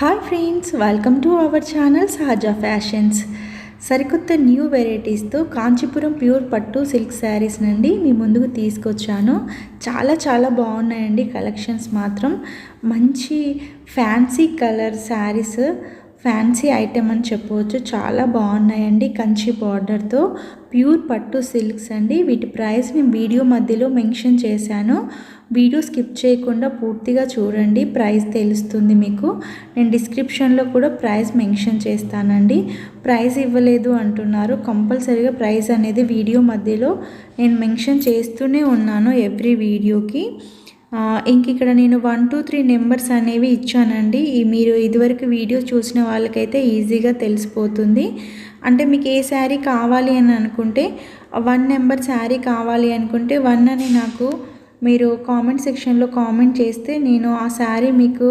Hi friends, welcome to our channel సహజ fashions. సరికొత్త new వెరైటీస్తో Kanchipuram pure పట్టు సిల్క్ శారీస్ నుండి మీ ముందుకు తీసుకొచ్చాను. చాలా బాగున్నాయండి. కలెక్షన్స్ మాత్రం మంచి fancy colour saris, fancy item అని చెప్పవచ్చు. చాలా బాగున్నాయండి. కంచి బార్డర్తో ప్యూర్ పట్టు సిల్క్స్ అండి. వీటి ప్రైస్ నేను వీడియో మధ్యలో మెన్షన్ చేశాను. వీడియో స్కిప్ చేయకుండా పూర్తిగా చూడండి, ప్రైస్ తెలుస్తుంది మీకు. నేను డిస్క్రిప్షన్లో కూడా ప్రైస్ మెన్షన్ చేస్తానండి. ప్రైస్ ఇవ్వలేదు అంటున్నారు, కంపల్సరీగా ప్రైస్ అనేది వీడియో మధ్యలో నేను మెన్షన్ చేస్తూనే ఉన్నాను ఎవ్రీ వీడియోకి. ఇంక ఇక్కడ నేను 1 2 3 నెంబర్స్ అనేవి ఇచ్చానండి. మీరు ఇదివరకు వీడియో చూసిన వాళ్ళకైతే ఈజీగా తెలిసిపోతుంది. అంటే మీకు ఏ శారీ కావాలి అని అనుకుంటే 1 నెంబర్ శారీ కావాలి అనుకుంటే 1 అని నాకు మీరు కామెంట్ సెక్షన్లో కామెంట్ చేస్తే నేను ఆ శారీ మీకు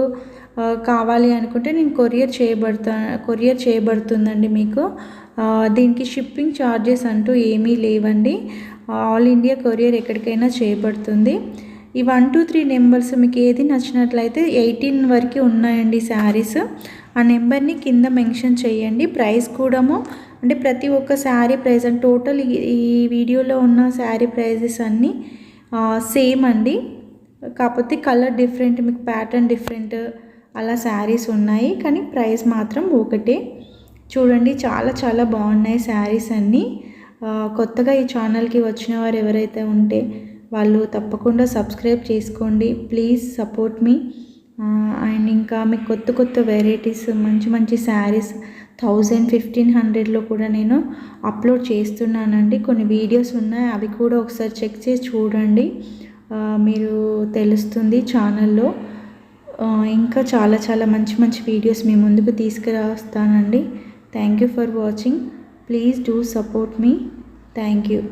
కావాలి అనుకుంటే నేను కొరియర్ చేయబడుతుందండి మీకు. దీనికి షిప్పింగ్ ఛార్జెస్ అంటూ ఏమీ లేవండి. ఆల్ ఇండియా కొరియర్ ఎక్కడికైనా చేయబడుతుంది. ఈ 1 2 3 నెంబర్స్ మీకు ఏది నచ్చినట్లయితే 18 వరకు ఉన్నాయండి శారీస్. ఆ నెంబర్ని కింద మెన్షన్ చేయండి. ప్రైస్ కూడా అంటే ప్రతి ఒక్క శారీ ప్రైస్ అండ్ టోటల్ ఈ వీడియోలో ఉన్న శారీ ప్రైజెస్ అన్నీ సేమ్ అండి. కాకపోతే కలర్ డిఫరెంట్, మీకు ప్యాటర్న్ డిఫరెంట్ అలా శారీస్ ఉన్నాయి, కానీ ప్రైస్ మాత్రం ఒకటే. చూడండి, చాలా బాగున్నాయి శారీస్ అన్నీ. కొత్తగా ఈ ఛానల్కి వచ్చిన వారు ఎవరైతే ఉంటే వాళ్ళు తప్పకుండా సబ్స్క్రైబ్ చేసుకోండి. Please support me. అండ్ ఇంకా మీకు కొత్త వెరైటీస్, మంచి శారీస్ 1000 1500లో కూడా నేను అప్లోడ్ చేస్తున్నానండి. కొన్ని వీడియోస్ ఉన్నాయి, అవి కూడా ఒకసారి చెక్ చేసి చూడండి, మీరు తెలుస్తుంది ఛానల్లో. ఇంకా చాలా మంచి వీడియోస్ మీ ముందుకు తీసుకురాస్తానండి. Thank you for watching. Please do support me. Thank you.